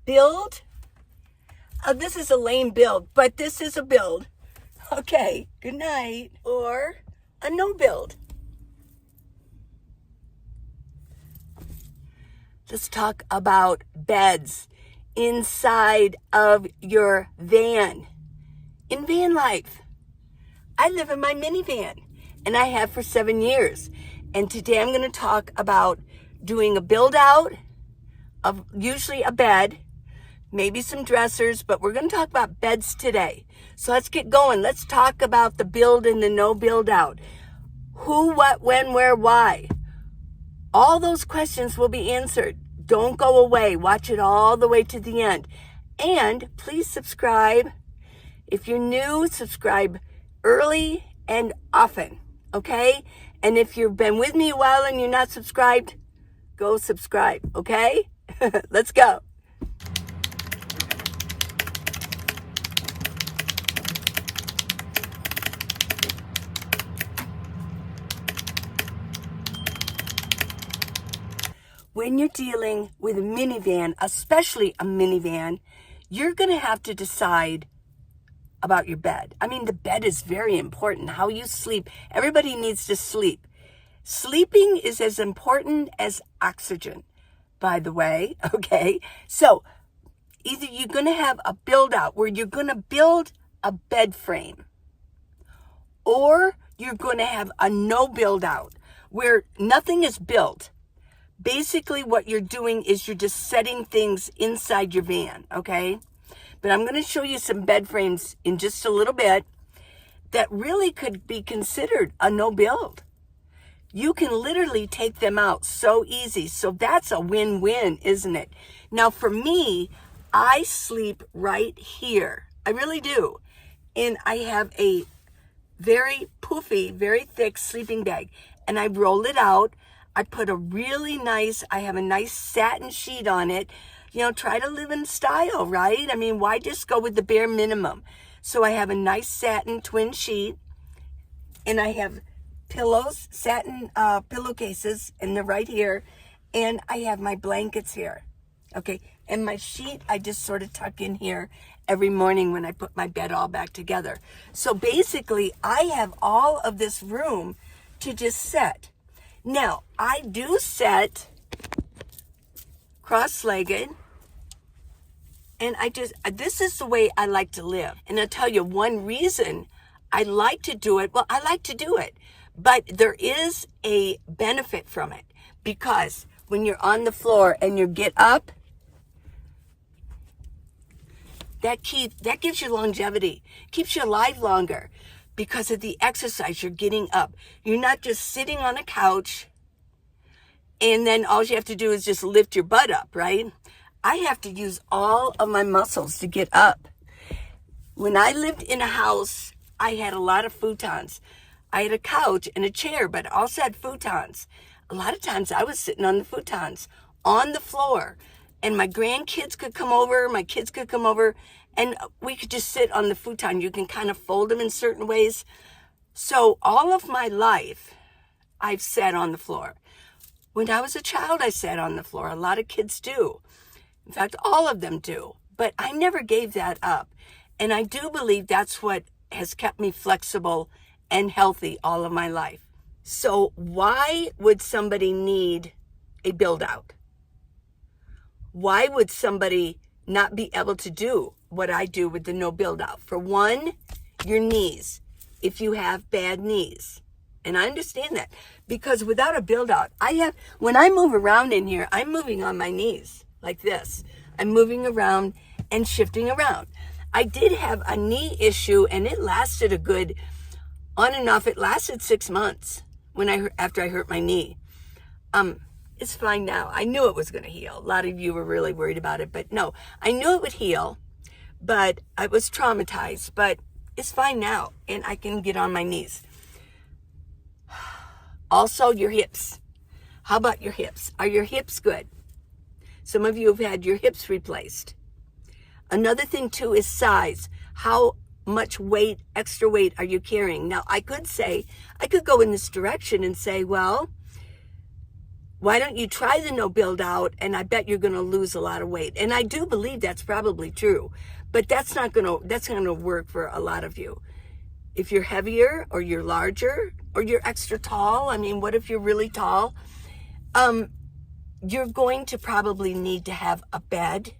build. This is a lame build, but this is a build. Okay, good night. Or a no build. Let's talk about beds inside of your van. In van life, I live in my minivan, and I have for 7 years. And today I'm going to talk about doing a build out of usually a bed, maybe some dressers, but we're going to talk about beds today. So let's get going. Let's talk about the build and the no build out. Who, what, when, where, why. All those questions will be answered. Don't go away. Watch it all the way to the end. And please subscribe. If you're new, subscribe early and often, okay? And if you've been with me a while and you're not subscribed, go subscribe, okay? Let's go. When you're dealing with a minivan, especially a minivan, you're going to have to decide about your bed. I mean, the bed is very important, how you sleep. Everybody needs to sleep. Sleeping is as important as oxygen, by the way, okay? So either you're going to have a build out where you're going to build a bed frame, or you're going to have a no build out where nothing is built. Basically, what you're doing is you're just setting things inside your van, okay? But I'm going to show you some bed frames in just a little bit that really could be considered a no build. You can literally take them out so easy. So that's a win-win, isn't it? Now, for me, I sleep right here. I really do. And I have a very poofy, very thick sleeping bag. And I roll it out. I put a really nice, I have a nice satin sheet on it. You know, try to live in style, right? I mean, why just go with the bare minimum? So I have a nice satin twin sheet, and I have pillows, satin pillowcases, and they're right here. And I have my blankets here, okay? And my sheet, I just sort of tuck in here every morning when I put my bed all back together. So basically, I have all of this room to just set. Now, I do set cross-legged, and this is the way I like to live. And I'll tell you one reason I like to do it. Well, I like to do it, but there is a benefit from it, because when you're on the floor and you get up, that gives you longevity, keeps you alive longer. Because of the exercise, you're getting up. You're not just sitting on a couch and then all you have to do is just lift your butt up, right? I have to use all of my muscles to get up. When I lived in a house, I had a lot of futons. I had a couch and a chair, but I also had futons. A lot of times I was sitting on the futons, on the floor, and my grandkids could come over, my kids could come over, and we could just sit on the futon. You can kind of fold them in certain ways. So all of my life, I've sat on the floor. When I was a child, I sat on the floor. A lot of kids do. In fact, all of them do. But I never gave that up. And I do believe that's what has kept me flexible and healthy all of my life. So why would somebody need a build out? Why would somebody not be able to do what I do with the no build out? For one, your knees, if you have bad knees. And I understand that, because without a build out, when I move around in here, I'm moving on my knees like this. I'm moving around and shifting around. I did have a knee issue, and it lasted on and off, it lasted 6 months after I hurt my knee. It's fine now. I knew it was going to heal. A lot of you were really worried about it, but no, I knew it would heal, but I was traumatized, but it's fine now, and I can get on my knees. Also, your hips. How about your hips? Are your hips good? Some of you have had your hips replaced. Another thing too is size. How much weight, extra weight are you carrying? Now, I could go in this direction and say, well, why don't you try the no build out, and I bet you're going to lose a lot of weight. And I do believe that's probably true, but that's not going to work for a lot of you. If you're heavier or you're larger or you're extra tall, I mean, what if you're really tall? You're going to probably need to have a bed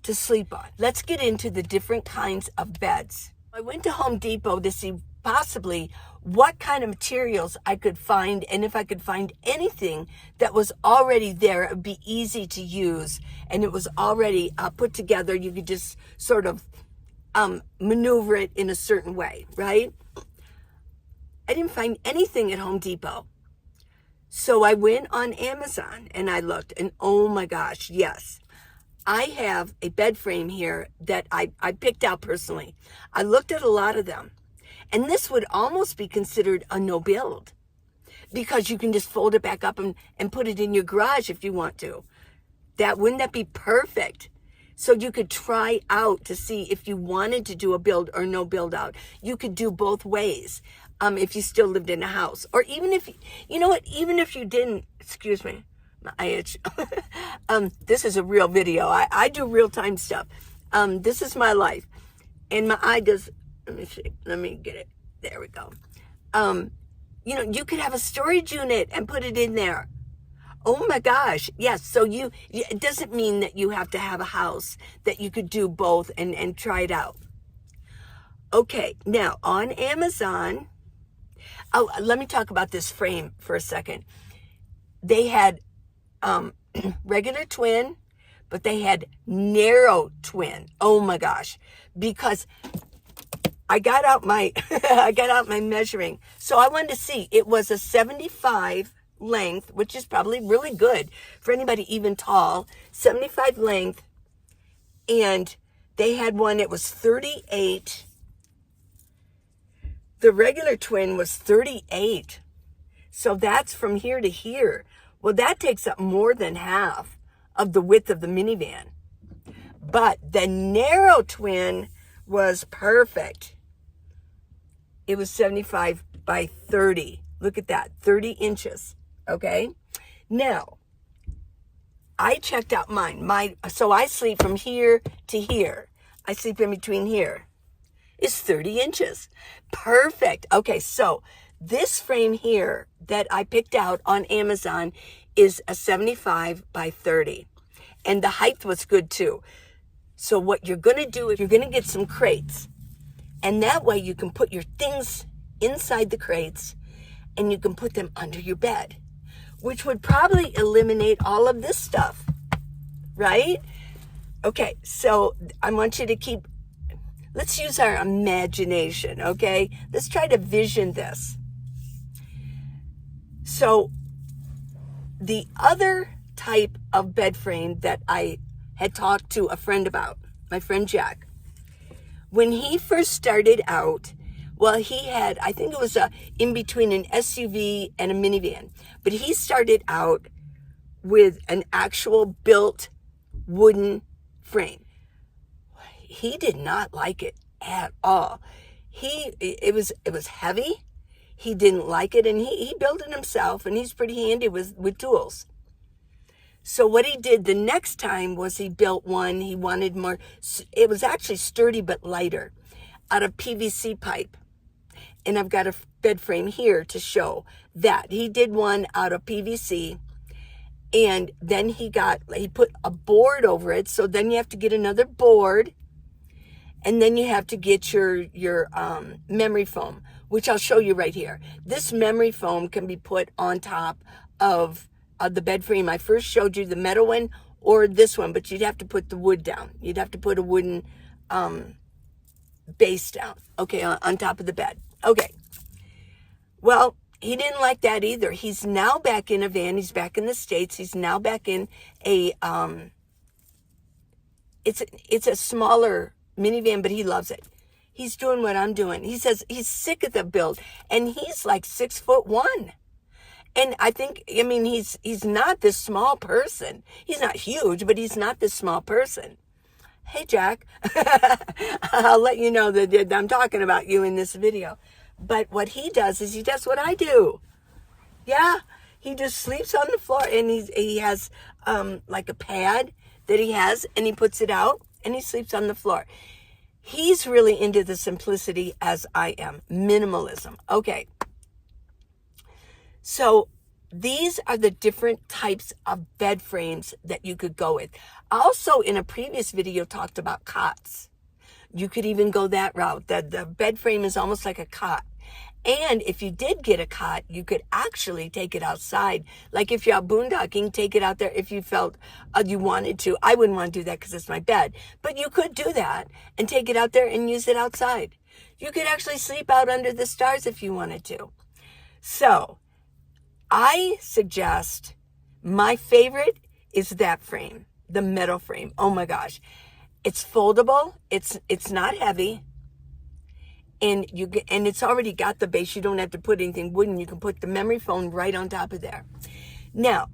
to sleep on. Let's get into the different kinds of beds. I went to Home Depot to see possibly what kind of materials I could find, and if I could find anything that was already there, it would be easy to use, and it was already put together. You could just sort of maneuver it in a certain way, right? I didn't find anything at Home Depot. So I went on Amazon and I looked, and oh my gosh, yes. I have a bed frame here that I picked out personally. I looked at a lot of them, and this would almost be considered a no build because you can just fold it back up and put it in your garage if you want to. Wouldn't that be perfect? So you could try out to see if you wanted to do a build or no build out. You could do both ways if you still lived in a house. Or even if, you know what, even if you didn't, excuse me, my eye itch. This is a real video. I do real-time stuff. This is my life. And my eye does, let me see, let me get it. There we go. You know, you could have a storage unit and put it in there. Oh my gosh. Yes. So it doesn't mean that you have to have a house, that you could do both and try it out. Okay. Now on Amazon, let me talk about this frame for a second. They had regular twin, but they had narrow twin. Oh my gosh. Because I got out my, measuring. So I wanted to see, it was a 75 length, which is probably really good for anybody even tall, 75 length. And they had one, it was 38. The regular twin was 38. So that's from here to here. Well, that takes up more than half of the width of the minivan. But the narrow twin was perfect. It was 75 by 30. Look at that, 30 inches. Okay. Now, I checked out mine. So I sleep from here to here. I sleep in between here. It's 30 inches. Perfect. Okay. So this frame here that I picked out on Amazon is a 75 by 30. And the height was good too. So what you're going to do is you're going to get some crates. And that way you can put your things inside the crates and you can put them under your bed, which would probably eliminate all of this stuff, right? Okay, so I want you to let's use our imagination, okay? Let's try to vision this. So the other type of bed frame that I had talked to a friend about, my friend Jack, when he first started out, well, he had, I think it was in between an SUV and a minivan, but he started out with an actual built wooden frame. He did not like it at all. It was heavy. He didn't like it, and he built it himself, and he's pretty handy with tools. So what he did the next time was he built one. He wanted more. It was actually sturdy but lighter, out of PVC pipe. And I've got a bed frame here to show that. He did one out of PVC, and then he put a board over it. So then you have to get another board, and then you have to get your memory foam, which I'll show you right here. This memory foam can be put on top of the bed frame. I first showed you the metal one or this one, but you'd have to put the wood down. You'd have to put a wooden base down, okay, on top of the bed. Okay. Well, he didn't like that either. He's now back in a van. He's back in the States. He's now back in a, it's a smaller minivan, but he loves it. He's doing what I'm doing. He says he's sick of the build, and he's like 6'1". And he's not this small person. He's not huge, but he's not this small person. Hey, Jack, I'll let you know that I'm talking about you in this video. But what he does is he does what I do. Yeah, He just sleeps on the floor, and he has like a pad that he has, and he puts it out, and he sleeps on the floor. He's really into the simplicity as I am. Minimalism. Okay. So these are the different types of bed frames that you could go with. Also, in a previous video, talked about cots. You could even go that route. The bed frame is almost like a cot. And if you did get a cot, you could actually take it outside. Like if you're out boondocking, take it out there if you felt you wanted to. I wouldn't want to do that because it's my bed. But you could do that and take it out there and use it outside. You could actually sleep out under the stars if you wanted to. So I suggest my favorite is that frame, the metal frame. Oh my gosh. It's foldable. It's not heavy. And it's already got the base. You don't have to put anything wooden. You can put the memory foam right on top of there. Now,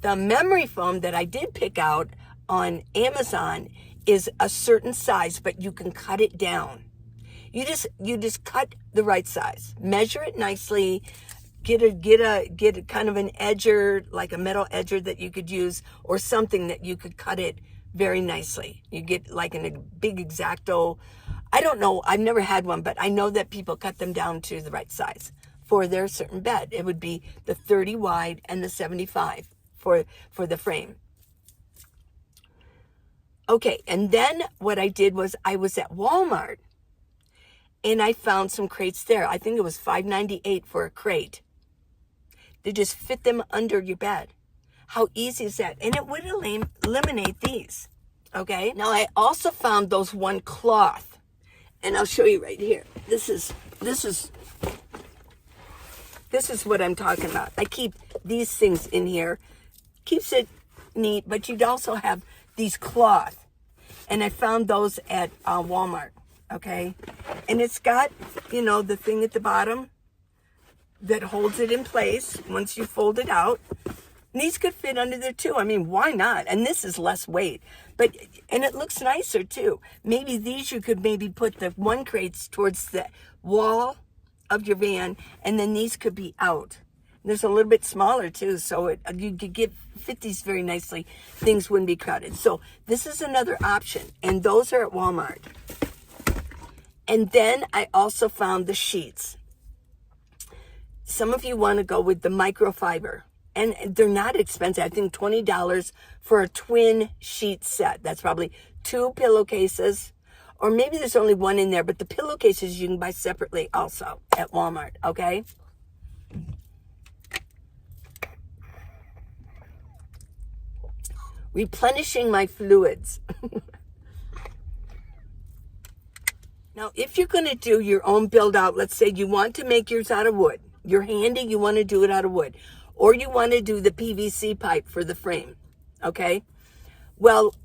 the memory foam that I did pick out on Amazon is a certain size, but you can cut it down. You just cut the right size. Measure it nicely. Get a kind of an edger, like a metal edger that you could use, or something that you could cut it very nicely. You get like a big X-Acto. I don't know. I've never had one, but I know that people cut them down to the right size for their certain bed. It would be the 30 wide and the 75 for the frame. Okay, and then what I did was I was at Walmart and I found some crates there. I think it was $5.98 for a crate. They just fit them under your bed. How easy is that? And it would eliminate these. Okay. Now I also found those one cloth. And I'll show you right here. This is what I'm talking about. I keep these things in here. Keeps it neat, but you'd also have these cloth. And I found those at Walmart, okay? And it's got, the thing at the bottom that holds it in place once you fold it out. And these could fit under there too. I mean, why not? And this is less weight. And it looks nicer too. Maybe these you could maybe put the one crates towards the wall of your van, and then these could be out. There's a little bit smaller too, so you could fit these very nicely. Things wouldn't be crowded. So this is another option, and those are at Walmart. And then I also found the sheets. Some of you want to go with the microfiber. And they're not expensive. I think $20 for a twin sheet set. That's probably 2 pillowcases. Or maybe there's only one in there. But the pillowcases you can buy separately also at Walmart. Okay? Replenishing my fluids. Now, if you're going to do your own build out, let's say you want to make yours out of wood. You're handy. You want to do it out of wood. Or you want to do the PVC pipe for the frame, okay? Well,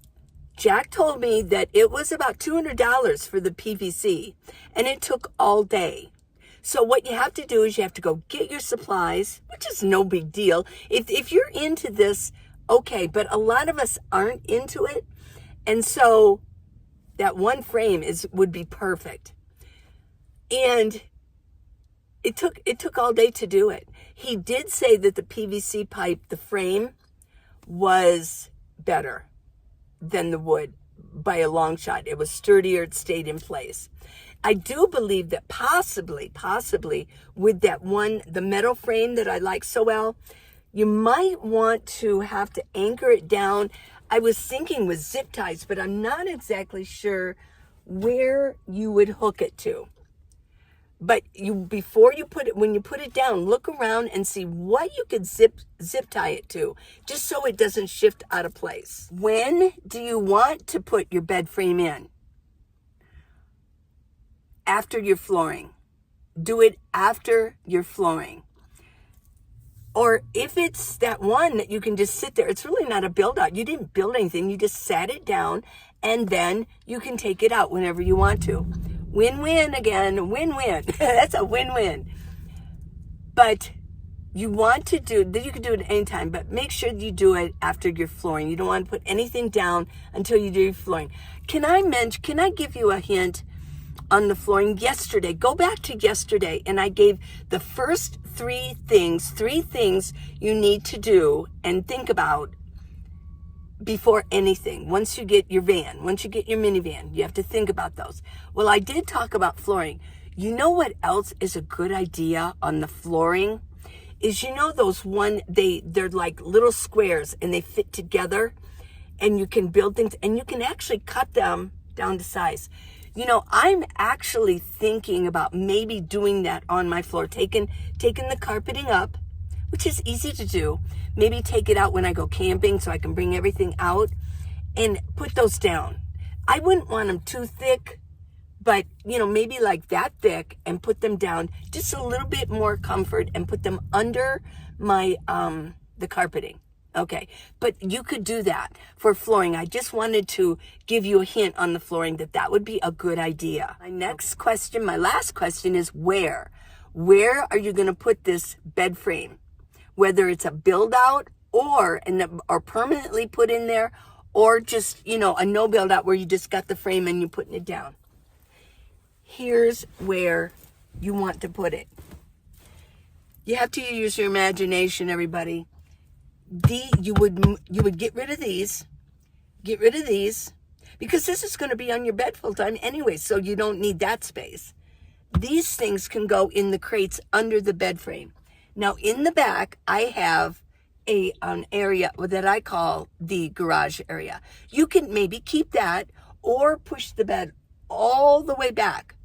Jack told me that it was about $200 for the PVC, and it took all day. So what you have to do is you have to go get your supplies, which is no big deal. If you're into this, okay, but a lot of us aren't into it, and so that one frame would be perfect. And it took all day to do it. He did say that the PVC pipe, the frame, was better than the wood by a long shot. It was sturdier, it stayed in place. I do believe that possibly with that one, the metal frame that I like so well, you might want to have to anchor it down. I was thinking with zip ties, but I'm not exactly sure where you would hook it to. But when you put it down, look around and see what you could zip tie it to, just so it doesn't shift out of place. When do you want to put your bed frame in? After your flooring. Do it after your flooring. Or if it's that one that you can just sit there, it's really not a build out. You didn't build anything. You just sat it down, and then you can take it out whenever you want to. Win-win again, win-win. That's a win-win. But you want to you can do it anytime, but make sure you do it after your flooring. You don't want to put anything down until you do your flooring. Can I give you a hint on the flooring yesterday. Go back to yesterday, and I gave the first three things you need to do and think about before anything. Once you get your van, once you get your minivan, you have to think about those. Well, I did talk about flooring. You know what else is a good idea on the flooring? Is, you know, those they're like little squares and they fit together, and you can build things and you can actually cut them down to size. You know, I'm actually thinking about maybe doing that on my floor, taking the carpeting up, which is easy to do. Maybe take it out when I go camping so I can bring everything out and put those down. I wouldn't want them too thick, but, you know, maybe like that thick, and put them down just a little bit more comfort and put them under my, the carpeting. Okay, but you could do that for flooring. I just wanted to give you a hint on the flooring that would be a good idea. My next question, my last question is where? Where are you going to put this bed frame? Whether it's a build out or permanently put in there, or just, you know, a no build out where you just got the frame and you're putting it down. Here's where you want to put it. You have to use your imagination, everybody. You would get rid of these, because this is going to be on your bed full time anyway, so you don't need that space. These things can go in the crates under the bed frame. Now in the back, I have an area that I call the garage area. You can maybe keep that or push the bed all the way back.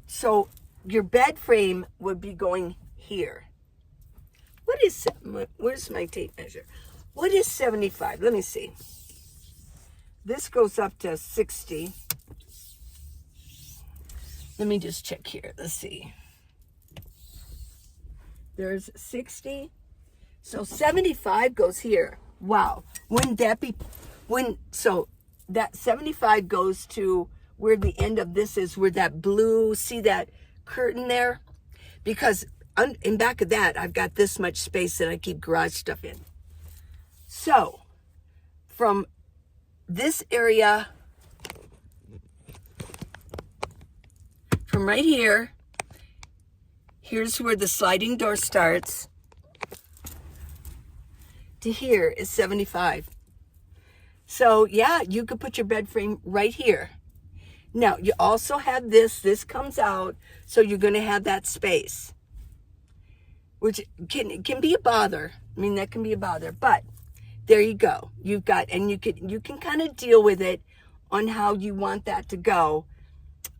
So your bed frame would be going here. Where's my tape measure? What is 75? Let me see. This goes up to 60. Let me just check here. Let's see. There's 60. So 75 goes here. Wow. Wouldn't that be, so that 75 goes to where the end of this is, where that blue, see that curtain there? Because in back of that, I've got this much space that I keep garage stuff in. So from this area, from right here, here's where the sliding door starts, to here is 75. So yeah, you could put your bed frame right here. Now you also have this comes out, so you're going to have that space, which can be a bother. I mean, that can be a bother, but there you go. You've got, and you can kind of deal with it on how you want that to go.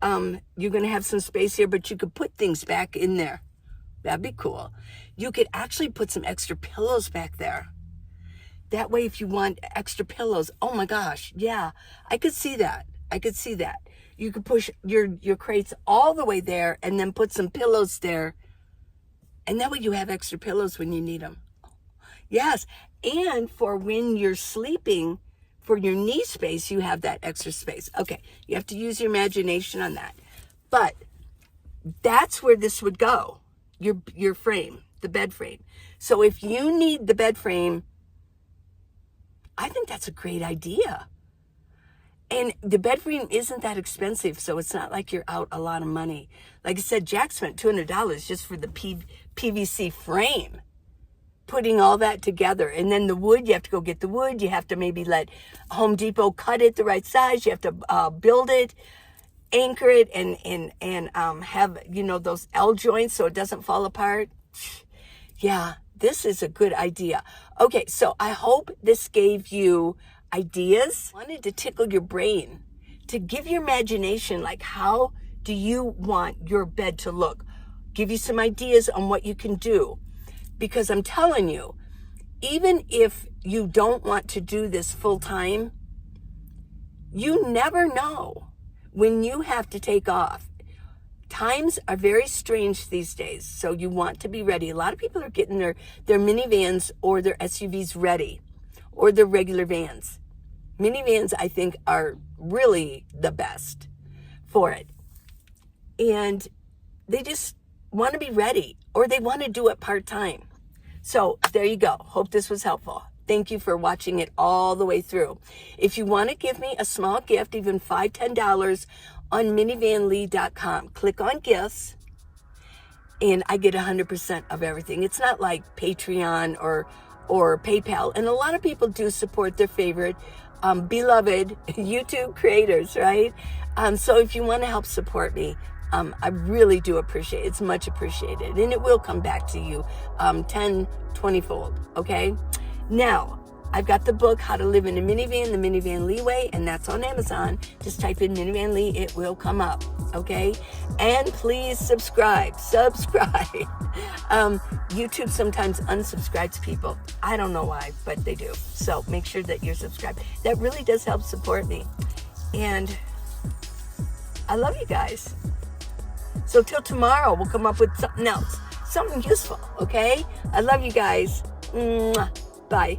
You're going to have some space here, but you could put things back in there. That'd be cool. You could actually put some extra pillows back there. That way, if you want extra pillows, oh my gosh, yeah, I could see that. You could push your crates all the way there and then put some pillows there. And that way you have extra pillows when you need them. Yes, and for when you're sleeping, for your knee space, you have that extra space. Okay, you have to use your imagination on that. But that's where this would go, your frame, the bed frame. So if you need the bed frame, I think that's a great idea. And the bed frame isn't that expensive, so it's not like you're out a lot of money. Like I said, Jack spent $200 just for the PVC frame, putting all that together. And then the wood, you have to go get the wood. You have to maybe let Home Depot cut it the right size. You have to build it, anchor it, and have, you know, those L joints so it doesn't fall apart. Yeah, this is a good idea. Okay, so I hope this gave you ideas. I wanted to tickle your brain, to give your imagination, like, how do you want your bed to look? Give you some ideas on what you can do. Because I'm telling you, even if you don't want to do this full time, you never know when you have to take off. Times are very strange these days, so you want to be ready. A lot of people are getting their minivans or their SUVs ready, or their regular vans. Minivans, I think, are really the best for it. And they just want to be ready, or they want to do it part-time. So there you go. Hope this was helpful. Thank you for watching it all the way through. If you want to give me a small gift, even $5, $10 on minivanlee.com. Click on gifts, and I get 100% of everything. It's not like Patreon or PayPal. And a lot of people do support their favorite beloved YouTube creators, right? So if you want to help support me, I really do appreciate it. It's much appreciated. And it will come back to you 10, 20-fold, okay? Now, I've got the book, How to Live in a Minivan, The Minivan Lee Way, and that's on Amazon. Just type in Minivan Lee, it will come up, okay? And please subscribe. YouTube sometimes unsubscribes people. I don't know why, but they do. So make sure that you're subscribed. That really does help support me. And I love you guys. So till tomorrow, we'll come up with something else, something useful, okay? I love you guys. Mwah. Bye.